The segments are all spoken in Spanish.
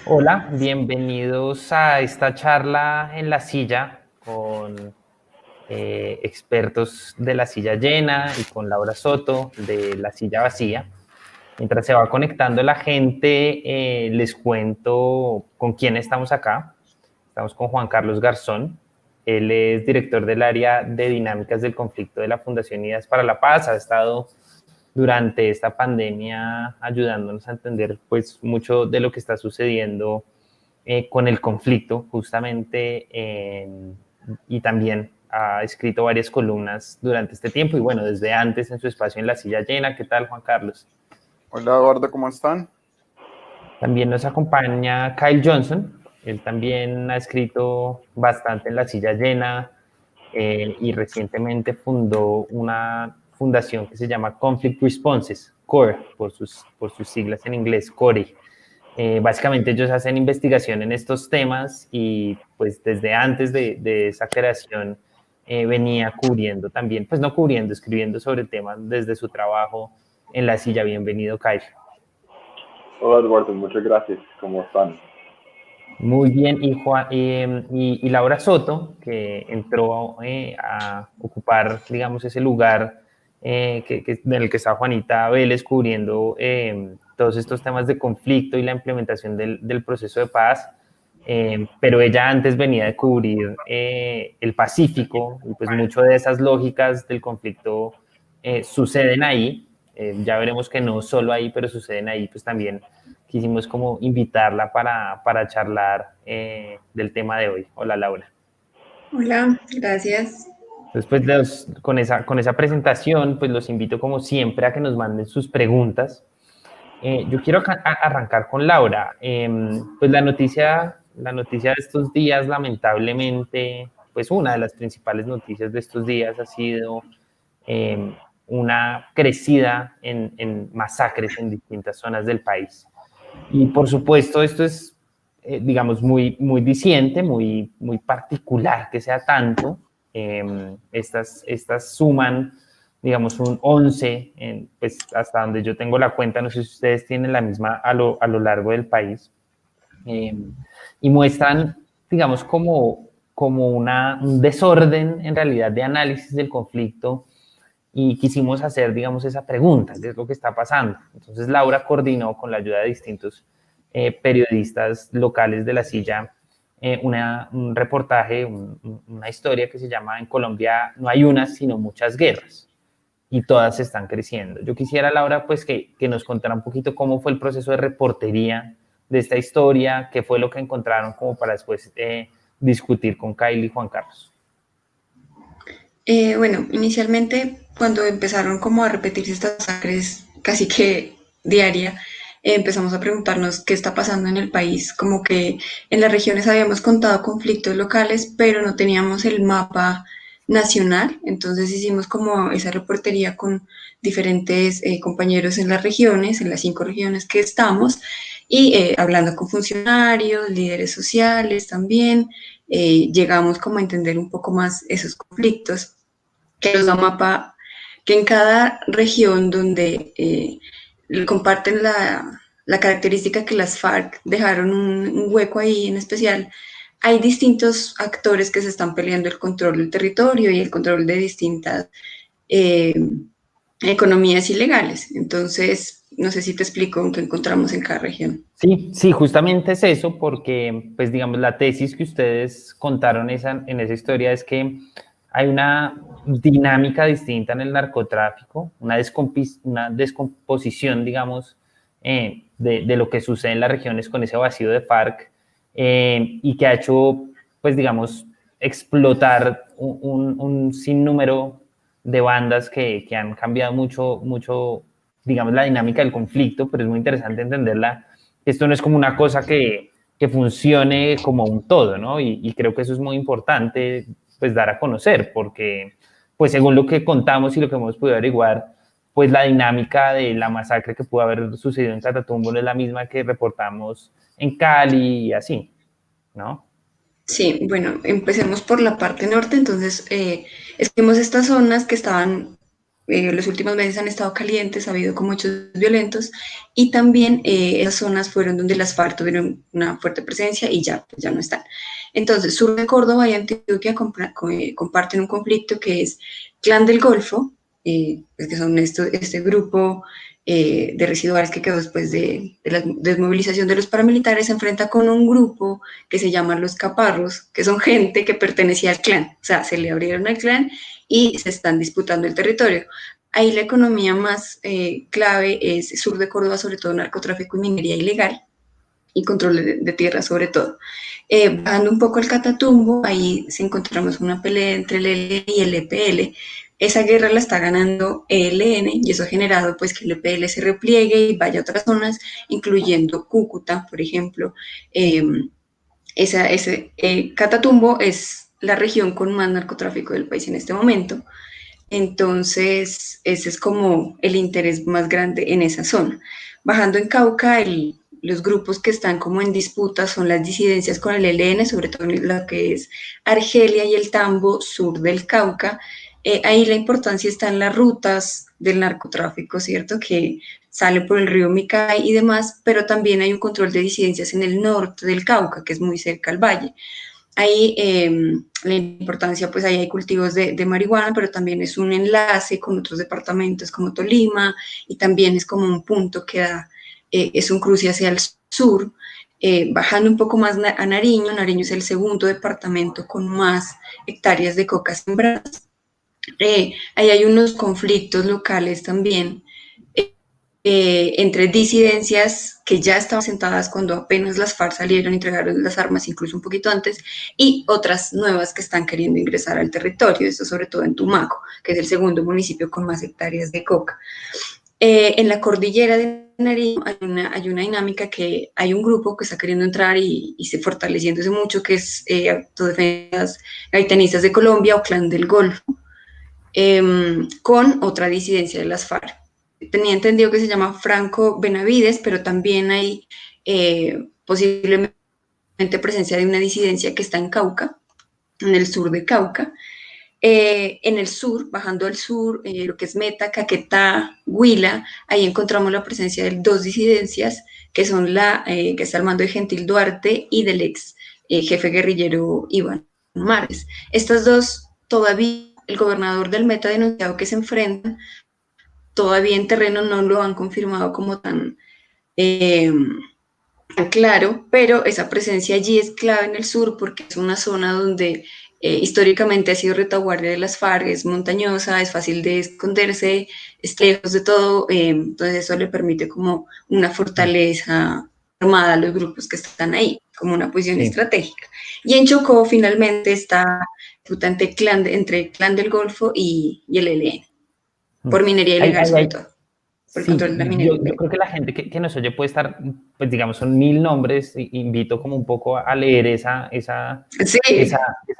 Hola, bienvenidos a esta charla en la silla con expertos de la silla llena y con Laura Soto de la silla vacía. Mientras se va conectando la gente, les cuento con quién estamos acá. Estamos con Juan Carlos Garzón. Él es director del área de dinámicas del conflicto de la Fundación Unidas para la Paz. Ha estado durante esta pandemia ayudándonos a entender pues mucho de lo que está sucediendo con el conflicto justamente y también ha escrito varias columnas durante este tiempo y bueno, desde antes en su espacio en La Silla Llena. ¿Qué tal, Juan Carlos? Hola Eduardo, ¿cómo están? También nos acompaña Kyle Johnson. Él también ha escrito bastante en La Silla Llena y recientemente fundó una fundación que se llama Conflict Responses, CORE, por sus siglas en inglés, CORE. Básicamente ellos hacen investigación en estos temas y pues desde antes de esa creación venía cubriendo también, pues no cubriendo, escribiendo sobre el tema desde su trabajo en La Silla. Bienvenido, Kyle. Hola Eduardo, muchas gracias, ¿cómo están? Muy bien, y Laura Soto, que entró a ocupar, digamos, ese lugar en el que está Juanita Vélez cubriendo todos estos temas de conflicto y la implementación del proceso de paz, pero ella antes venía de cubrir el Pacífico, y pues mucho de esas lógicas del conflicto suceden ahí. Ya veremos que no solo ahí, pero suceden ahí, pues también quisimos como invitarla para charlar del tema de hoy. Hola, Laura. Hola, gracias. Después con esa presentación, pues los invito como siempre a que nos manden sus preguntas. Yo quiero arrancar con Laura. Pues la noticia de estos días, lamentablemente, pues una de las principales noticias de estos días ha sido eh, una crecida en masacres en distintas zonas del país. Y por supuesto, esto es, digamos, muy, muy diciente, muy, muy particular que sea tanto. Estas suman, digamos, un 11, pues hasta donde yo tengo la cuenta, no sé si ustedes tienen la misma a lo largo del país, eh, y muestran, digamos, como un desorden en realidad de análisis del conflicto y quisimos hacer, digamos, esa pregunta, ¿qué es lo que está pasando? Entonces Laura coordinó con la ayuda de distintos periodistas locales de La Silla un reportaje, una historia que se llama En Colombia no hay unas, sino muchas guerras y todas están creciendo. Yo quisiera, Laura, pues que nos contara un poquito cómo fue el proceso de reportería de esta historia, qué fue lo que encontraron como para después discutir con Kyle y Juan Carlos. Bueno, inicialmente cuando empezaron como a repetirse estas masacres casi que diaria, empezamos a preguntarnos qué está pasando en el país, como que en las regiones habíamos contado conflictos locales, pero no teníamos el mapa nacional, entonces hicimos como esa reportería con diferentes compañeros en las regiones, en las 5 regiones que estamos, y hablando con funcionarios, líderes sociales también, llegamos como a entender un poco más esos conflictos que nos da mapa, que en cada región donde comparten la característica que las FARC dejaron un hueco ahí en especial, hay distintos actores que se están peleando el control del territorio y el control de distintas eh, economías ilegales. Entonces, no sé si te explico qué encontramos en cada región. Sí, sí, justamente es eso, porque, pues, digamos, la tesis que ustedes contaron en esa historia es que hay una dinámica distinta en el narcotráfico, una descomposición, digamos, de lo que sucede en las regiones con ese vacío de FARC y que ha hecho, pues, digamos, explotar un sinnúmero de bandas que han cambiado mucho, mucho, digamos, la dinámica del conflicto, pero es muy interesante entenderla. Esto no es como una cosa que funcione como un todo, ¿no? Y creo que eso es muy importante, pues, dar a conocer, porque, pues, según lo que contamos y lo que hemos podido averiguar, pues la dinámica de la masacre que pudo haber sucedido en Catatumbo no es la misma que reportamos en Cali y así, ¿no? Sí, bueno, empecemos por la parte norte. Entonces, escogimos estas zonas que estaban los últimos meses han estado calientes, ha habido como hechos violentos y también esas zonas fueron donde las FARC tuvieron una fuerte presencia y ya, pues ya no están. Entonces, sur de Córdoba y Antioquia comparten un conflicto que es Clan del Golfo, pues que son este grupo de residuales que quedó después de la desmovilización de los paramilitares, se enfrenta con un grupo que se llaman los Caparros, que son gente que pertenecía al clan, o sea, se le abrieron al clan y se están disputando el territorio. Ahí la economía más clave es sur de Córdoba, sobre todo narcotráfico y minería ilegal y control de tierra sobre todo. Bajando un poco el Catatumbo, ahí se encontramos una pelea entre el ELN y el EPL. Esa guerra la está ganando el ELN y eso ha generado pues que el EPL se repliegue y vaya a otras zonas, incluyendo Cúcuta, por ejemplo. Catatumbo es la región con más narcotráfico del país en este momento. Entonces, ese es como el interés más grande en esa zona. Bajando en Cauca, los grupos que están como en disputa son las disidencias con el ELN, sobre todo en lo que es Argelia y el Tambo, sur del Cauca. Ahí la importancia está en las rutas del narcotráfico, ¿cierto? Que sale por el río Micay y demás, pero también hay un control de disidencias en el norte del Cauca, que es muy cerca al valle. Ahí la importancia, pues ahí hay cultivos de marihuana, pero también es un enlace con otros departamentos como Tolima y también es como un punto que da, es un cruce hacia el sur. Bajando un poco más a Nariño, Nariño es el segundo departamento con más hectáreas de coca sembradas. Ahí hay unos conflictos locales también entre disidencias que ya estaban sentadas cuando apenas las FARC salieron y entregaron las armas, incluso un poquito antes, y otras nuevas que están queriendo ingresar al territorio, esto sobre todo en Tumaco, que es el segundo municipio con más hectáreas de coca. En la cordillera de Nariño hay una dinámica que hay un grupo que está queriendo entrar y se fortaleciéndose mucho, que es Autodefensas Gaitanistas de Colombia o Clan del Golfo, con otra disidencia de las FARC. Tenía entendido que se llama Franco Benavides, pero también hay posiblemente presencia de una disidencia que está en Cauca, en el sur de Cauca. En el sur, bajando al sur, lo que es Meta, Caquetá, Huila, ahí encontramos la presencia de dos disidencias, que son que está al mando de Gentil Duarte y del ex jefe guerrillero Iván Mares. Estas dos, todavía el gobernador del Meta ha denunciado que se enfrentan, todavía en terreno no lo han confirmado como tan claro, pero esa presencia allí es clave en el sur porque es una zona donde históricamente ha sido retaguardia de las FARC, es montañosa, es fácil de esconderse, es lejos de todo, entonces eso le permite como una fortaleza armada a los grupos que están ahí, como una posición estratégica. Y en Chocó finalmente está entre Clan del Golfo y el ELN, por minería ilegal sobre todo. Por el control de la minería yo creo que la gente que nos oye puede estar, pues digamos, son 1000 nombres, invito como un poco a leer esa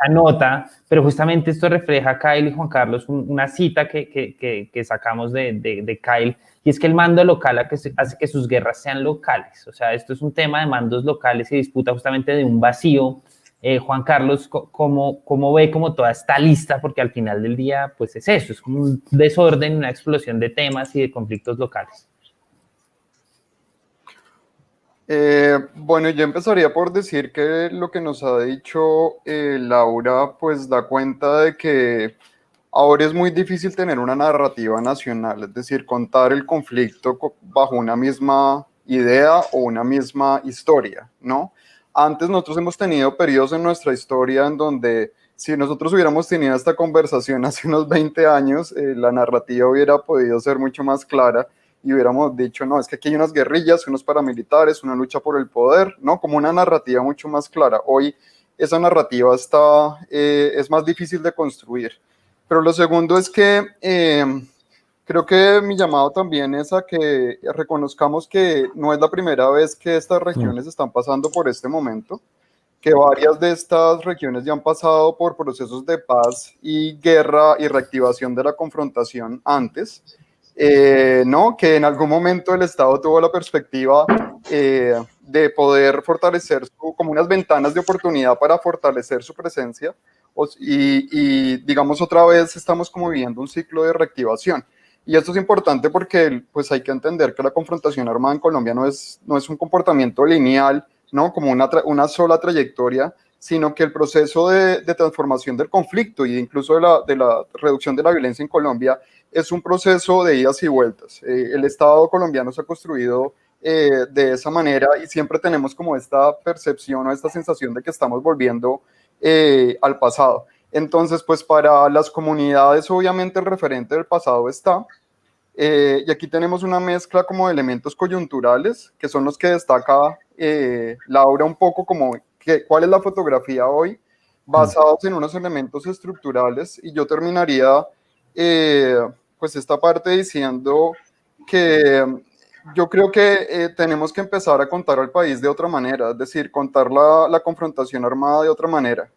nota, pero justamente esto refleja, Kyle y Juan Carlos, una cita que sacamos de Kyle, y es que el mando local hace que sus guerras sean locales, o sea, esto es un tema de mandos locales y disputa justamente de un vacío. Juan Carlos, ¿cómo ve como toda esta lista? Porque al final del día, pues es eso, es como un desorden, una explosión de temas y de conflictos locales. Bueno, yo empezaría por decir que lo que nos ha dicho Laura, pues da cuenta de que ahora es muy difícil tener una narrativa nacional, es decir, contar el conflicto bajo una misma idea o una misma historia, ¿no? Antes nosotros hemos tenido periodos en nuestra historia en donde si nosotros hubiéramos tenido esta conversación hace unos 20 años, la narrativa hubiera podido ser mucho más clara y hubiéramos dicho, no, es que aquí hay unas guerrillas, unos paramilitares, una lucha por el poder, ¿no? Como una narrativa mucho más clara. Hoy esa narrativa es más difícil de construir. Pero lo segundo es que creo que mi llamado también es a que reconozcamos que no es la primera vez que estas regiones están pasando por este momento, que varias de estas regiones ya han pasado por procesos de paz y guerra y reactivación de la confrontación antes, ¿no? Que en algún momento el Estado tuvo la perspectiva de poder fortalecer como unas ventanas de oportunidad para fortalecer su presencia. y digamos otra vez estamos como viviendo un ciclo de reactivación. Y esto es importante porque pues hay que entender que la confrontación armada en Colombia no es un comportamiento lineal, ¿no? Como una sola trayectoria, sino que el proceso de transformación del conflicto e incluso de la reducción de la violencia en Colombia es un proceso de idas y vueltas. El Estado colombiano se ha construido de esa manera y siempre tenemos como esta percepción o esta sensación de que estamos volviendo al pasado. Entonces, pues para las comunidades obviamente el referente del pasado está, y aquí tenemos una mezcla como de elementos coyunturales, que son los que destaca Laura un poco como cuál es la fotografía hoy, basados en unos elementos estructurales, y yo terminaría pues esta parte diciendo que yo creo que tenemos que empezar a contar al país de otra manera, es decir, contar la confrontación armada de otra manera.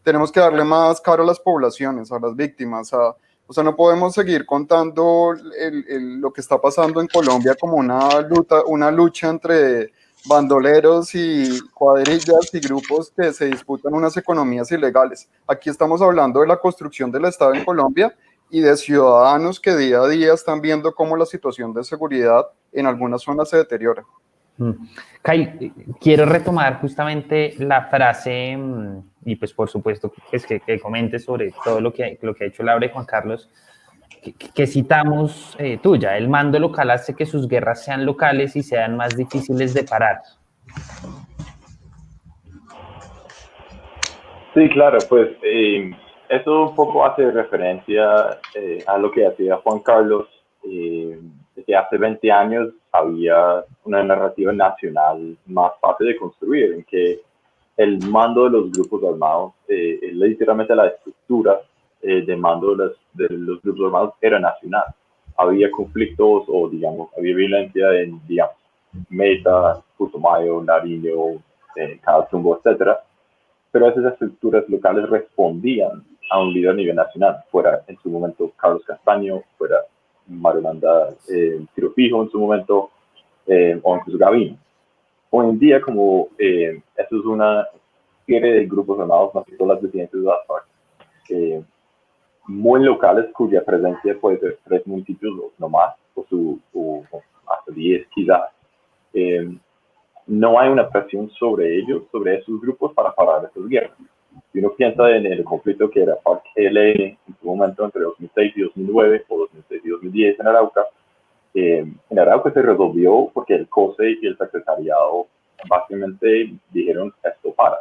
Tenemos que darle más cara a las poblaciones, a las víctimas, o sea, no podemos seguir contando lo que está pasando en Colombia como una lucha entre bandoleros y cuadrillas y grupos que se disputan unas economías ilegales. Aquí estamos hablando de la construcción del Estado en Colombia y de ciudadanos que día a día están viendo cómo la situación de seguridad en algunas zonas se deteriora. Kai, quiero retomar justamente la frase, y pues por supuesto pues que comentes sobre todo lo que ha hecho Laura y Juan Carlos, que citamos tuya. El mando local hace que sus guerras sean locales y sean más difíciles de parar. Sí, claro, pues eso un poco hace referencia a lo que hacía Juan Carlos. Desde hace 20 años había una narrativa nacional más fácil de construir, en que el mando de los grupos armados, literalmente la estructura de mando de los grupos armados era nacional. Había conflictos o, digamos, había violencia en, digamos, Meta, Putumayo, Nariño, Catatumbo, etcétera. Pero esas estructuras locales respondían a un líder a nivel nacional, fuera en su momento Carlos Castaño, fuera Mario Landa Tiro Fijo en su momento, o incluso Gavino. Hoy en día, como esto es una serie de grupos armados, más que todas las disidencias de las FARC, muy locales, cuya presencia puede ser 3 municipios o no más, o hasta 10 quizás. No hay una presión sobre ellos, sobre esos grupos para parar estas guerras. Si uno piensa en el conflicto que era FARC-ELN en su momento entre 2006 y 2009 o 2006 y 2010 en Arauca se resolvió porque el COSE y el secretariado básicamente dijeron esto para.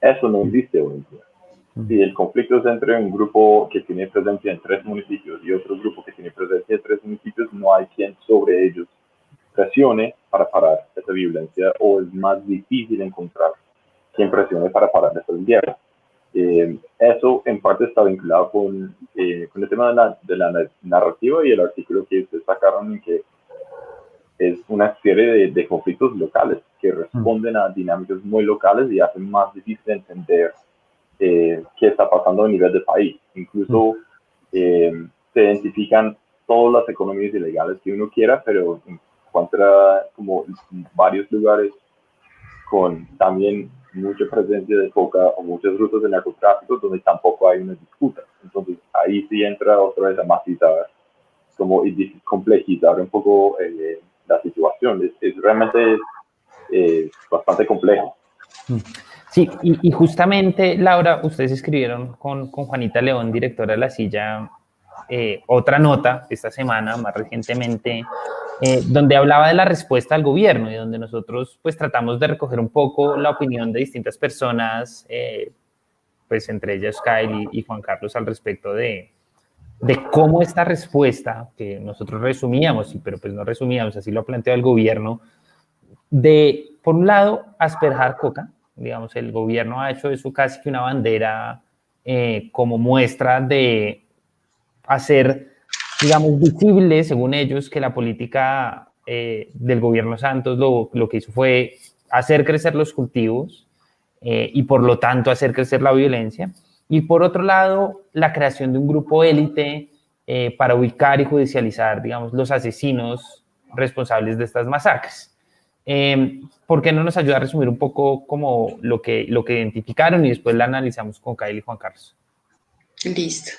Eso no existe hoy en día. Si el conflicto es entre un grupo que tiene presencia en 3 municipios y otro grupo que tiene presencia en 3 municipios, no hay quien sobre ellos presione para parar esa violencia, o es más difícil encontrar quien presione para parar esas guerras. Eso en parte está vinculado con el tema de la narrativa y el artículo que ustedes sacaron, en que es una serie de conflictos locales que responden a dinámicas muy locales y hacen más difícil entender qué está pasando a nivel de país. Incluso se identifican todas las economías ilegales que uno quiera, pero encuentra como varios lugares con también mucha presencia de coca o muchas rutas de narcotráfico donde tampoco hay una disputa. Entonces ahí sí entra otra vez a masizar como y complejizar un poco la situación. Realmente bastante complejo. Sí, y justamente, Laura, ustedes escribieron con Juanita León, directora de La Silla, otra nota esta semana, más recientemente, donde hablaba de la respuesta al gobierno y donde nosotros pues tratamos de recoger un poco la opinión de distintas personas, pues entre ellas Kyle y Juan Carlos, al respecto de cómo esta respuesta, que nosotros resumíamos, pero pues no resumíamos, así lo planteó el gobierno, de, por un lado, asperjar coca. Digamos, el gobierno ha hecho eso casi que una bandera como muestra de hacer, digamos, visible, según ellos, que la política del gobierno Santos lo que hizo fue hacer crecer los cultivos y por lo tanto hacer crecer la violencia. Y por otro lado, la creación de un grupo élite para ubicar y judicializar, digamos, los asesinos responsables de estas masacres. ¿Por qué no nos ayuda a resumir un poco como lo que identificaron y después la analizamos con Kyle y Juan Carlos? Listo.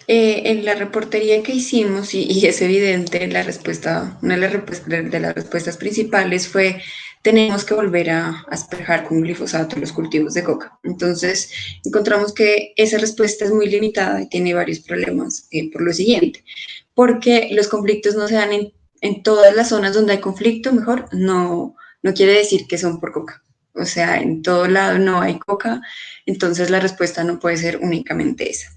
En la reportería que hicimos, y es evidente, la respuesta, una de las respuestas principales fue: tenemos que volver a asperjar con glifosato los cultivos de coca. Entonces, encontramos que esa respuesta es muy limitada y tiene varios problemas por lo siguiente, porque los conflictos no se dan en todas las zonas donde hay conflicto, mejor, no quiere decir que son por coca. O sea, en todo lado no hay coca, entonces la respuesta no puede ser únicamente esa.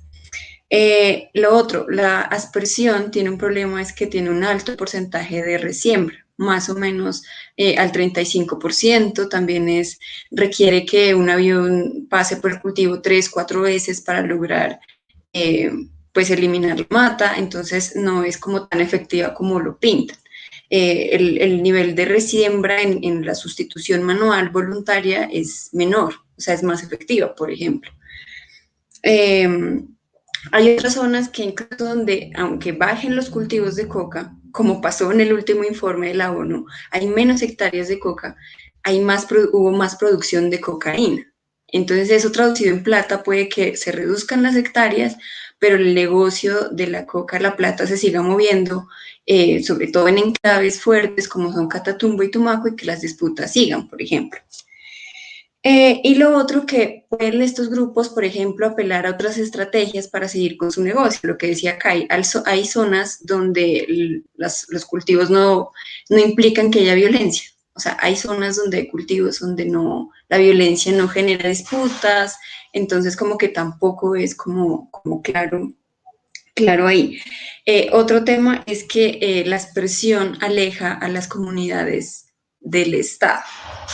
Lo otro, la aspersión tiene un problema, es que tiene un alto porcentaje de resiembra, más o menos al 35%. También requiere que un avión pase por el cultivo 3, 4 veces para lograr pues eliminar la mata, entonces no es como tan efectiva como lo pintan. El nivel de resiembra en la sustitución manual voluntaria es menor, o sea, es más efectiva, por ejemplo. Hay otras zonas que incluso donde, aunque bajen los cultivos de coca, como pasó en el último informe de la ONU, hay menos hectáreas de coca, hubo más producción de cocaína. Entonces, eso traducido en plata puede que se reduzcan las hectáreas, pero el negocio de la coca, la plata, se siga moviendo, sobre todo en enclaves fuertes como son Catatumbo y Tumaco, y que las disputas sigan, por ejemplo. Y lo otro, que pueden estos grupos, por ejemplo, apelar a otras estrategias para seguir con su negocio. Lo que decía Kai, hay zonas donde los cultivos no implican que haya violencia. O sea, hay zonas donde hay cultivos donde la violencia no genera disputas, entonces como que tampoco es como claro ahí. Otro tema es que la aspersión aleja a las comunidades del Estado.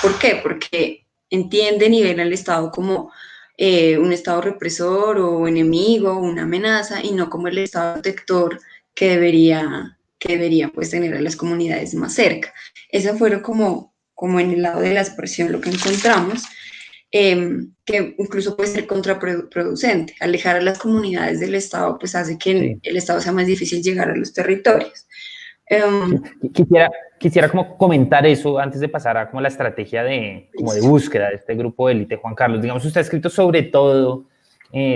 ¿Por qué? Porque entienden y ven al Estado como un Estado represor o enemigo, una amenaza, y no como el Estado protector que debería pues tener a las comunidades más cerca. Eso fueron como en el lado de la aspersión lo que encontramos. Que incluso puede ser contraproducente. Alejar a las comunidades del Estado pues hace que Sí. el Estado sea más difícil llegar a los territorios. Quisiera como comentar eso antes de pasar a como la estrategia de búsqueda de este grupo de élite, Juan Carlos. Digamos, usted ha escrito sobre todo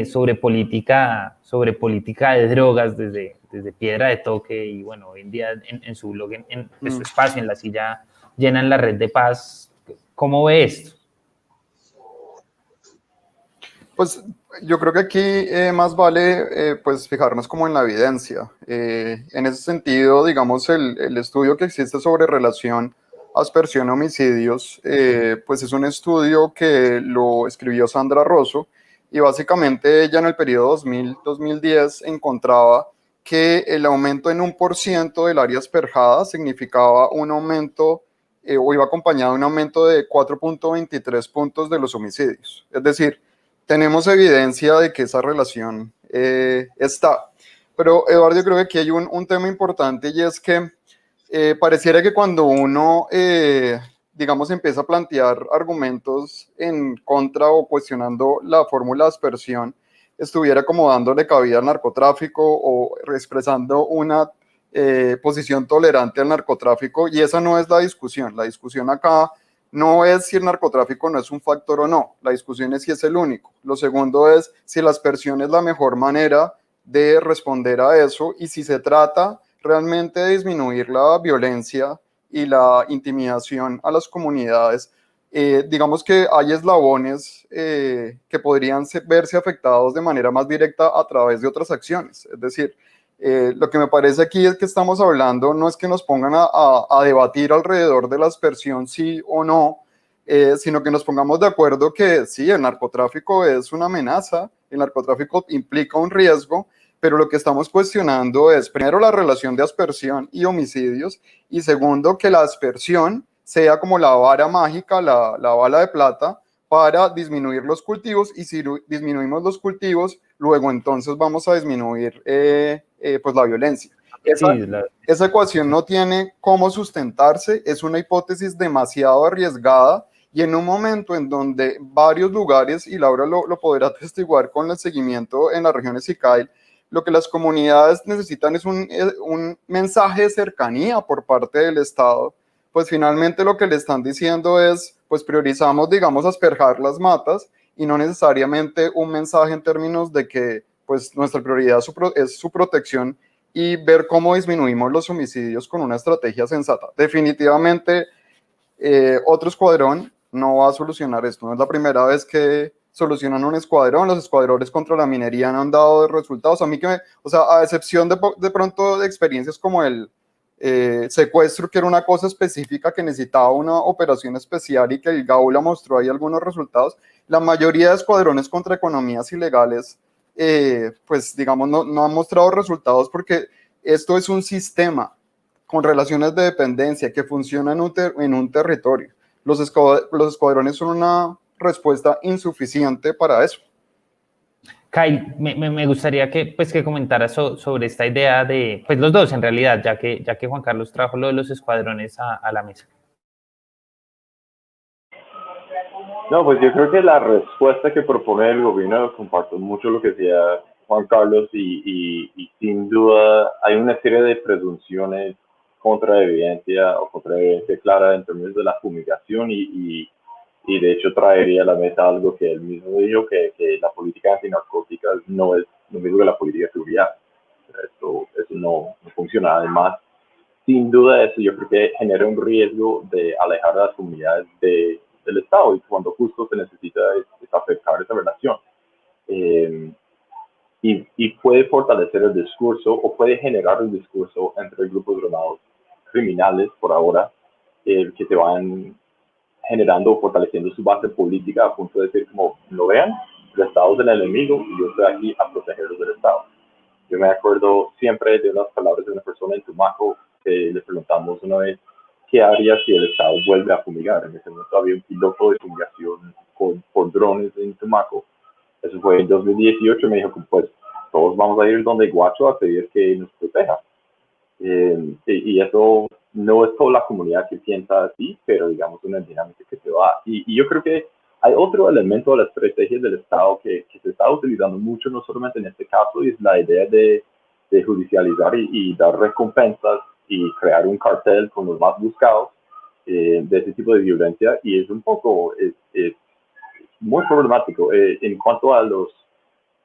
sobre política de drogas desde Piedra de Toque, y bueno, hoy en día en su blog, en su espacio, en La Silla Llena, en la Red de Paz. ¿Cómo ve esto? Pues yo creo que aquí más vale pues fijarnos como en la evidencia. En ese sentido, digamos, el estudio que existe sobre relación aspersión-homicidios, pues es un estudio que lo escribió Sandra Rosso, y básicamente ella en el periodo 2000-2010 encontraba que el aumento en 1% del área asperjada significaba un aumento o iba acompañado de un aumento de 4.23 puntos de los homicidios. Es decir, tenemos evidencia de que esa relación está. Pero, Eduardo, yo creo que aquí hay un tema importante, y es que pareciera que cuando uno, digamos, empieza a plantear argumentos en contra o cuestionando la fórmula de aspersión, estuviera como dándole cabida al narcotráfico o expresando una posición tolerante al narcotráfico, y esa no es la discusión. La discusión acá no es si el narcotráfico no es un factor o no, la discusión es si es el único. Lo segundo es si la aspersión es la mejor manera de responder a eso, y si se trata realmente de disminuir la violencia y la intimidación a las comunidades. Digamos que hay eslabones que podrían verse afectados de manera más directa a través de otras acciones. Es decir, lo que me parece aquí es que estamos hablando, no es que nos pongan a debatir alrededor de la aspersión sí o no, sino que nos pongamos de acuerdo que sí, el narcotráfico es una amenaza, el narcotráfico implica un riesgo, pero lo que estamos cuestionando es, primero, la relación de aspersión y homicidios, y segundo, que la aspersión sea como la vara mágica, la bala de plata para disminuir los cultivos, y si disminuimos los cultivos, luego entonces vamos a disminuir pues la violencia. Esa ecuación no tiene cómo sustentarse, es una hipótesis demasiado arriesgada, y en un momento en donde varios lugares, y Laura lo podrá atestiguar con el seguimiento en las regiones SICAIL, lo que las comunidades necesitan es un mensaje de cercanía por parte del Estado pues finalmente lo que le están diciendo es, pues priorizamos, digamos, asperjar las matas y no necesariamente un mensaje en términos de que pues nuestra prioridad es su protección y ver cómo disminuimos los homicidios con una estrategia sensata. Definitivamente, otro escuadrón no va a solucionar esto. No es la primera vez que solucionan un escuadrón. Los escuadrones contra la minería no han dado resultados. A mí o sea, a excepción de pronto de experiencias como el secuestro, que era una cosa específica que necesitaba una operación especial y que el Gaula mostró ahí algunos resultados, la mayoría de escuadrones contra economías ilegales, pues digamos, no han mostrado resultados porque esto es un sistema con relaciones de dependencia que funciona en un territorio. Los escuadrones son una respuesta insuficiente para eso. Kyle, me gustaría que comentaras sobre esta idea de, pues los dos en realidad, ya que Juan Carlos trajo lo de los escuadrones a la mesa. No, pues yo creo que la respuesta que propone el gobierno comparto mucho lo que decía Juan Carlos y sin duda hay una serie de presunciones contra evidencia o contra evidencia clara en términos de la fumigación y de hecho traería a la mesa algo que él mismo dijo, que la política antinarcótica no es lo mismo que la política de seguridad. Eso no funciona. Además, sin duda eso yo creo que genera un riesgo de alejar a las comunidades del Estado y cuando justo se necesita es afectar esa relación. Y puede fortalecer el discurso o puede generar un discurso entre grupos armados criminales por ahora que se van generando o fortaleciendo su base política a punto de decir como, lo vean, el Estado es el enemigo y yo estoy aquí a protegerlos del Estado. Yo me acuerdo siempre de unas palabras de una persona en Tumaco que le preguntamos una vez, ¿qué haría si el Estado vuelve a fumigar? En ese momento había un piloto de fumigación por drones en Tumaco. Eso fue en 2018, me dijo, pues todos vamos a ir donde Guacho a pedir que nos proteja. Y eso no es toda la comunidad que piensa así, pero digamos una dinámica que se va. Y yo creo que hay otro elemento de la estrategia del Estado que se está utilizando mucho, no solamente en este caso, y es la idea de judicializar y dar recompensas y crear un cartel con los más buscados de ese tipo de violencia. Y es un poco, es muy problemático. En cuanto a los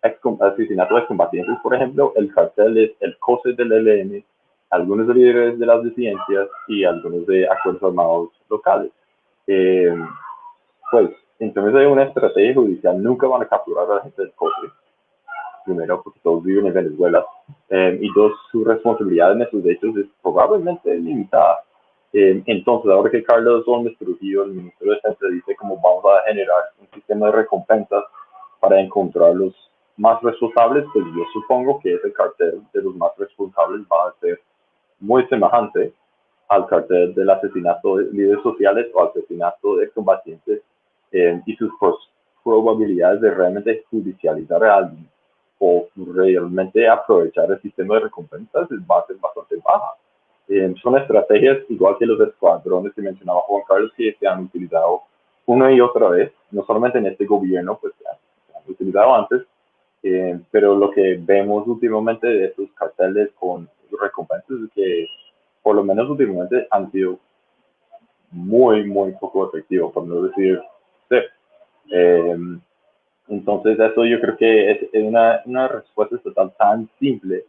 asesinatos de combatientes, por ejemplo, el cartel es el COSE del ELN, algunos líderes de las disidencias y algunos de acuerdos armados locales. Pues, entonces hay una estrategia judicial, nunca van a capturar a la gente del COSE, primero, porque todos viven en Venezuela, y dos, su responsabilidad en esos hechos es probablemente limitada. Entonces, ahora que Carlos Olmes Trujillo, el ministro de Defensa, dice cómo vamos a generar un sistema de recompensas para encontrar los más responsables, pues yo supongo que ese cartel de los más responsables va a ser muy semejante al cartel del asesinato de líderes sociales o asesinato de combatientes y sus probabilidades de realmente judicializar a alguien o realmente aprovechar el sistema de recompensas va a ser bastante baja. Son estrategias igual que los escuadrones que mencionaba Juan Carlos que se han utilizado una y otra vez, no solamente en este gobierno, pues se han utilizado antes, pero lo que vemos últimamente de estos carteles con recompensas es que por lo menos últimamente han sido muy, muy poco efectivos, por no decir sí. Entonces eso yo creo que es una respuesta estatal tan simple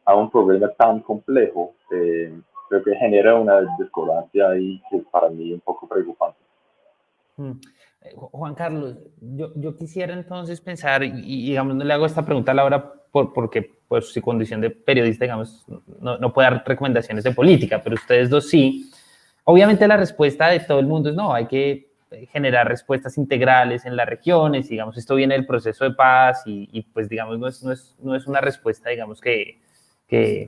a un problema tan complejo, creo que genera una discordancia ahí que para mí es un poco preocupante. Juan Carlos, yo quisiera entonces pensar, y digamos, no le hago esta pregunta a Laura porque por su condición de periodista, digamos, no puede dar recomendaciones de política, pero ustedes dos sí. Obviamente la respuesta de todo el mundo es no, hay que generar respuestas integrales en las regiones, digamos, esto viene del proceso de paz y pues, digamos, no es una respuesta, digamos, que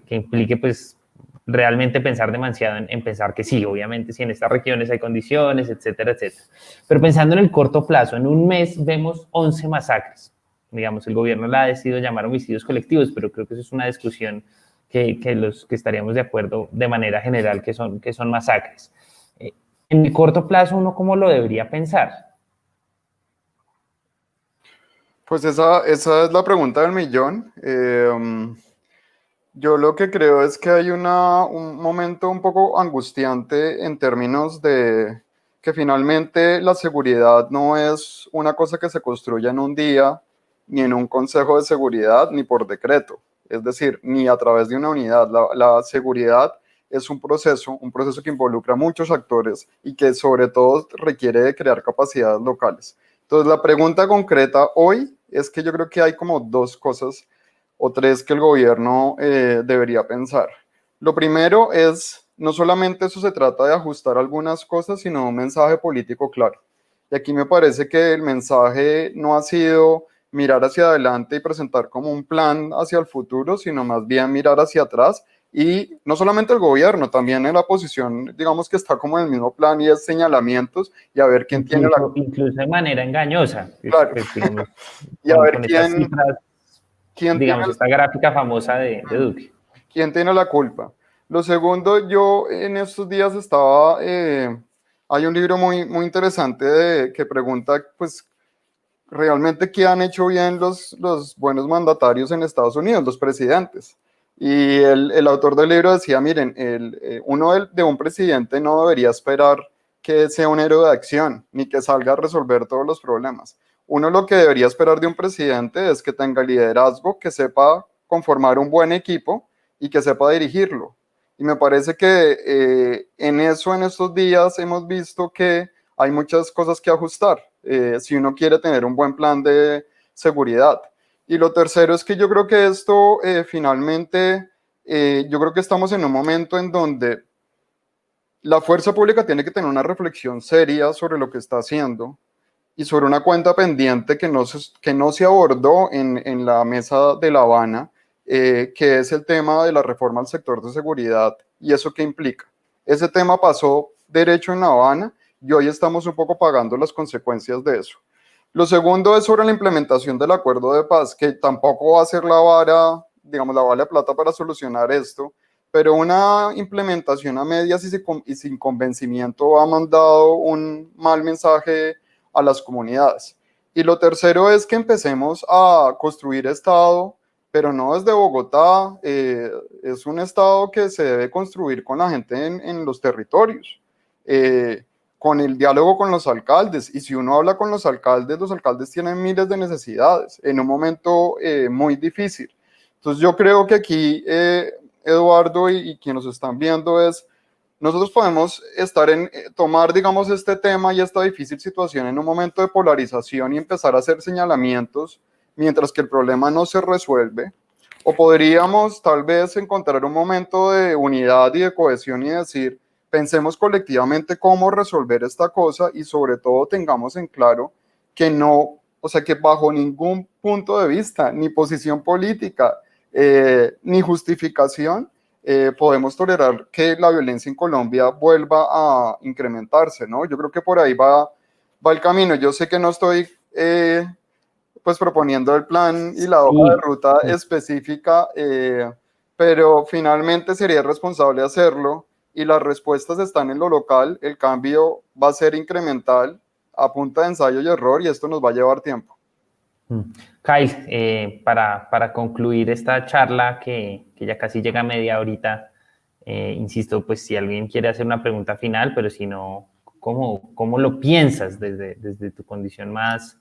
implique, pues, realmente pensar demasiado en pensar que sí, obviamente, si en estas regiones hay condiciones, etcétera, etcétera. Pero pensando en el corto plazo, en un mes vemos 11 masacres. Digamos, el gobierno la ha decidido llamar homicidios colectivos, pero creo que eso es una discusión que estaríamos de acuerdo de manera general que son masacres. En el corto plazo, ¿uno cómo lo debería pensar? Pues esa es la pregunta del millón. Pues yo creo que, digamos, en el corto plazo, lo que debería pensar es, pues, primero, pues, si condiciones de seguridad, pues, Yo lo que creo es que hay un momento un poco angustiante en términos de que finalmente la seguridad no es una cosa que se construye en un día, ni en un consejo de seguridad, ni por decreto. Es decir, ni a través de una unidad. La seguridad es un proceso que involucra a muchos actores y que sobre todo requiere de crear capacidades locales. Entonces, la pregunta concreta hoy es que yo creo que hay como dos cosas o tres que el gobierno debería pensar. Lo primero es, no solamente eso se trata de ajustar algunas cosas, sino un mensaje político claro. Y aquí me parece que el mensaje no ha sido mirar hacia adelante y presentar como un plan hacia el futuro, sino más bien mirar hacia atrás. Y no solamente el gobierno, también en la oposición, digamos que está como en el mismo plan y es señalamientos y a ver quién tiene la... Incluso de manera engañosa, Claro, pues, digamos, y a ver con estas cifras, quién tiene digamos, esta gráfica famosa de Duque. ¿quién tiene la culpa? Lo segundo, yo en estos días estaba, hay un libro muy interesante que pregunta, pues, realmente qué han hecho bien los buenos mandatarios en Estados Unidos, los presidentes. Y el autor del libro decía, miren, uno de un presidente no debería esperar que sea un héroe de acción, ni que salga a resolver todos los problemas. Uno lo que debería esperar de un presidente es que tenga liderazgo, que sepa conformar un buen equipo y que sepa dirigirlo. Y me parece que en eso, en estos días, hemos visto que hay muchas cosas que ajustar si uno quiere tener un buen plan de seguridad. Y lo tercero es que yo creo que esto finalmente, yo creo que estamos en un momento en donde la fuerza pública tiene que tener una reflexión seria sobre lo que está haciendo y sobre una cuenta pendiente que no se abordó en la mesa de La Habana, que es el tema de la reforma al sector de seguridad y eso qué implica. Ese tema pasó derecho en La Habana y hoy estamos un poco pagando las consecuencias de eso. Lo segundo es sobre la implementación del acuerdo de paz, que tampoco va a ser la vara, digamos, la vara de plata para solucionar esto, pero una implementación a medias y sin convencimiento ha mandado un mal mensaje a las comunidades. Y lo tercero es que empecemos a construir Estado, pero no desde Bogotá, es un Estado que se debe construir con la gente en los territorios, con el diálogo con los alcaldes. Y si uno habla con los alcaldes tienen miles de necesidades en un momento muy difícil. Entonces yo creo que aquí, Eduardo y quienes nos están viendo es, nosotros podemos tomar, digamos, este tema y esta difícil situación en un momento de polarización y empezar a hacer señalamientos mientras que el problema no se resuelve, o podríamos tal vez encontrar un momento de unidad y de cohesión y decir, pensemos colectivamente cómo resolver esta cosa y sobre todo tengamos en claro que no, o sea, que bajo ningún punto de vista, ni posición política, ni justificación, podemos tolerar que la violencia en Colombia vuelva a incrementarse, ¿no? Yo creo que por ahí va el camino. Yo sé que no estoy pues proponiendo el plan y la hoja de ruta específica, pero finalmente sería responsable hacerlo y las respuestas están en lo local, el cambio va a ser incremental a punta de ensayo y error y esto nos va a llevar tiempo. Kyle, para concluir esta charla que ya casi llega a media horita, insisto, pues si alguien quiere hacer una pregunta final, pero si no, ¿cómo lo piensas desde tu condición más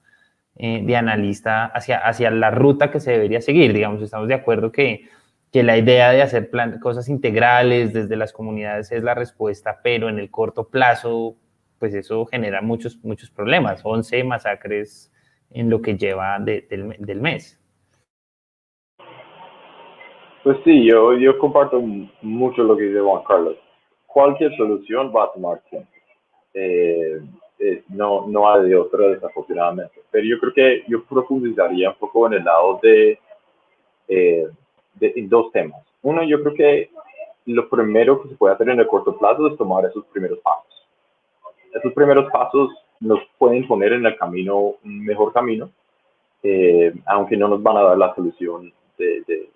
de analista hacia la ruta que se debería seguir? Digamos, estamos de acuerdo que la idea de hacer cosas integrales desde las comunidades es la respuesta, pero en el corto plazo, pues eso genera muchos problemas. 11 masacres en lo que lleva del mes. Pues sí, yo comparto mucho lo que dice Juan Carlos. Cualquier solución va a tomar tiempo. No hay de otra, desafortunadamente. Pero yo creo que yo profundizaría un poco en el lado de dos temas. Uno, yo creo que lo primero que se puede hacer en el corto plazo es tomar esos primeros pasos. Esos primeros pasos nos pueden poner en el camino, un mejor camino, aunque no nos van a dar la solución de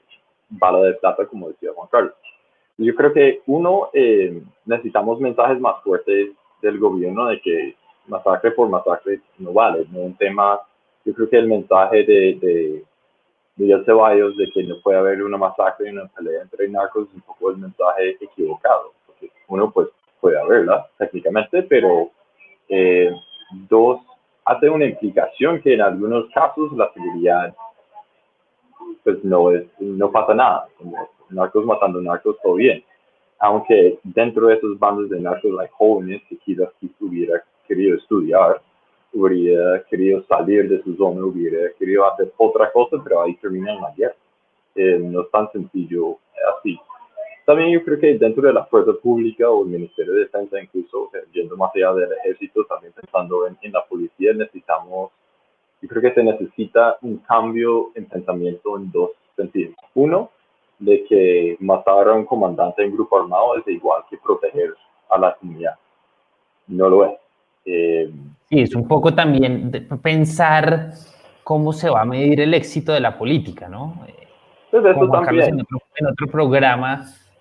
bala de plata, como decía Juan Carlos. Yo creo que uno, necesitamos mensajes más fuertes del gobierno de que masacre por masacre no vale, no un tema. Yo creo que el mensaje de Miguel Ceballos de que no puede haber una masacre y una pelea entre narcos es un poco el mensaje equivocado, porque uno pues puede haberla técnicamente, pero dos, hace una implicación que en algunos casos la seguridad pues no pasa nada, como narcos matando narcos, todo bien. Aunque dentro de esos bandos de narcos hay jóvenes que quizás hubiera querido estudiar, hubiera querido salir de su zona, hubiera querido hacer otra cosa, pero ahí terminan la guerra. No es tan sencillo así. También yo creo que dentro de la fuerza pública o el Ministerio de Defensa, incluso yendo más allá del ejército, también pensando en la policía, yo creo que se necesita un cambio en pensamiento en dos sentidos. Uno, de que matar a un comandante en grupo armado es igual que proteger a la comunidad. No lo es. Sí, es un poco también de pensar cómo se va a medir el éxito de la política, ¿no? Pues eso Con Juan Carlos también.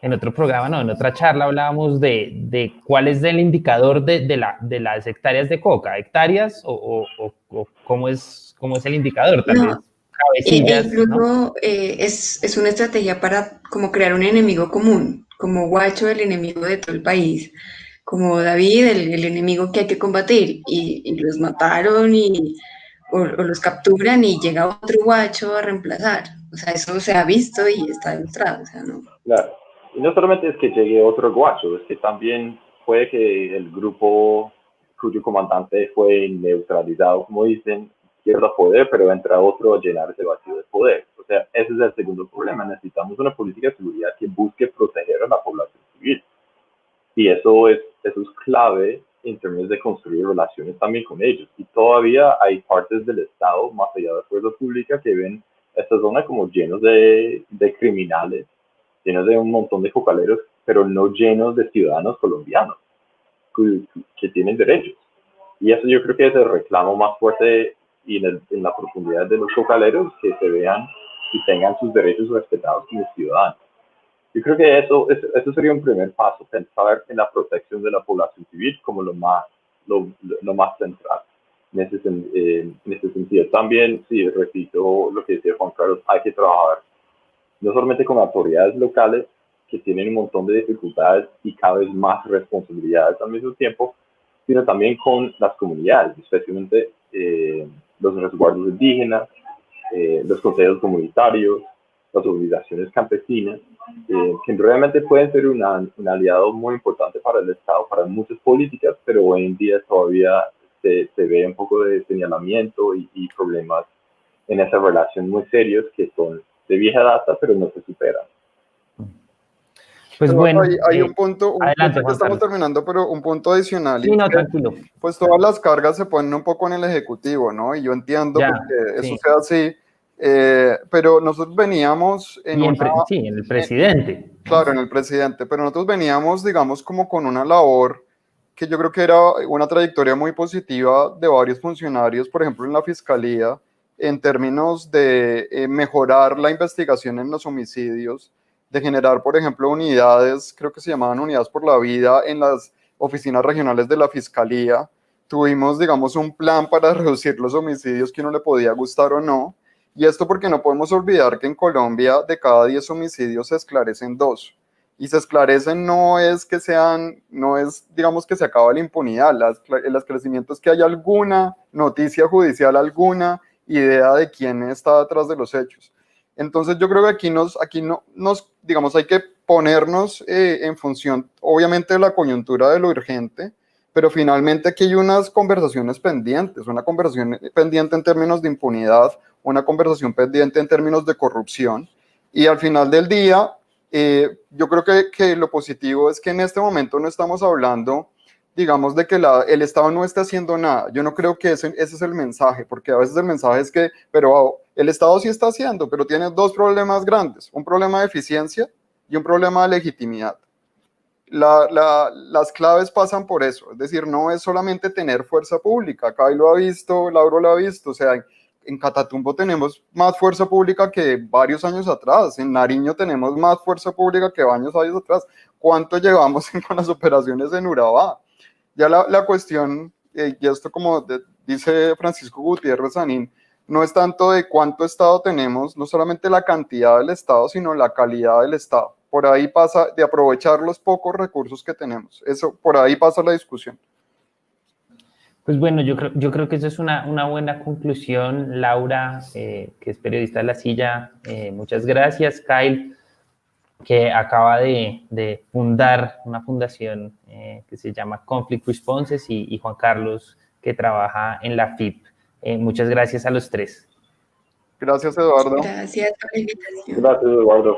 en otra charla hablábamos de cuál es el indicador de las hectáreas de coca, hectáreas o cómo es el indicador, tal vez No, cabecillas, ¿no? incluso es una estrategia para como crear un enemigo común, como Guacho, el enemigo de todo el país, como David, el enemigo que hay que combatir, y los mataron o los capturan y llega otro Guacho a reemplazar. O sea, eso se ha visto y está demostrado, o sea, no. Claro. Y no solamente es que llegue otro guacho, es que también puede que el grupo cuyo comandante fue neutralizado, como dicen, pierda poder, pero entra otro a llenar ese vacío de poder. O sea, ese es el segundo problema. Necesitamos una política de seguridad que busque proteger a la población civil. Y eso es clave en términos de construir relaciones también con ellos. Y todavía hay partes del Estado, más allá de la fuerza pública, que ven esta zona como llenos de criminales, llenos de un montón de cocaleros, pero no llenos de ciudadanos colombianos que tienen derechos. Y eso yo creo que es el reclamo más fuerte y en la profundidad de los cocaleros, que se vean y tengan sus derechos respetados como ciudadanos. Yo creo que eso sería un primer paso, pensar en la protección de la población civil como lo más central en ese sentido. También, sí, repito lo que decía Juan Carlos, hay que trabajar no solamente con autoridades locales que tienen un montón de dificultades y cada vez más responsabilidades al mismo tiempo, sino también con las comunidades, especialmente los resguardos indígenas, los consejos comunitarios, las organizaciones campesinas, que realmente pueden ser un aliado muy importante para el Estado, para muchas políticas, pero hoy en día todavía se ve un poco de señalamiento y problemas en esa relación muy serios que son de vieja data, pero no se superan. Pues Pero bueno, hay un punto adelante, que Juan estamos Carlos. terminando, pero un punto adicional. Sí, Y no, que, tranquilo. pues todas las cargas se ponen un poco en el Ejecutivo, ¿no? Y yo entiendo pues, Ya, que eso sí. sea así, pero nosotros veníamos Y en el presidente, ¿no? claro, en el presidente, pero nosotros veníamos, digamos, como con una labor que yo creo que era una trayectoria muy positiva de varios funcionarios, por ejemplo, en la Fiscalía, en términos de mejorar la investigación en los homicidios, de generar, por ejemplo, unidades, creo que se llamaban unidades por la vida en las oficinas regionales de la Fiscalía. Tuvimos, digamos, un plan para reducir los homicidios que uno le podía gustar o no. Y esto porque no podemos olvidar que en Colombia de cada 10 homicidios se esclarecen 2. Y se esclarecen no es que sean, no es, digamos, que se acaba la impunidad. El esclarecimiento es que hay alguna noticia judicial, alguna idea de quién está detrás de los hechos. Entonces yo creo que aquí digamos, hay que ponernos en función, obviamente, de la coyuntura de lo urgente, pero finalmente aquí hay unas conversaciones pendientes, una conversación pendiente en términos de impunidad, una conversación pendiente en términos de corrupción, y al final del día, yo creo que lo positivo es que en este momento no estamos hablando, digamos, de que el Estado no está haciendo nada. Yo no creo que ese es el mensaje, porque a veces el mensaje es que, pero el Estado sí está haciendo, pero tiene dos problemas grandes, un problema de eficiencia y un problema de legitimidad. Las claves pasan por eso, es decir, no es solamente tener fuerza pública, Kai lo ha visto, Lauro lo ha visto, o sea, en Catatumbo tenemos más fuerza pública que varios años atrás, en Nariño tenemos más fuerza pública que varios años atrás. ¿Cuánto llevamos con las operaciones en Urabá? Ya la cuestión, y esto como dice Francisco Gutiérrez Sanín, no es tanto de cuánto Estado tenemos, no solamente la cantidad del Estado, sino la calidad del Estado. Por ahí pasa de aprovechar los pocos recursos que tenemos. Eso, por ahí pasa la discusión. Pues bueno, yo creo que eso es una buena conclusión. Laura, que es periodista de La Silla, muchas gracias. Kyle, que acaba de fundar una fundación que se llama Conflict Responses, y Juan Carlos, que trabaja en la FIP. Muchas gracias a los tres. Gracias, Eduardo. Gracias por la invitación. Gracias, Eduardo.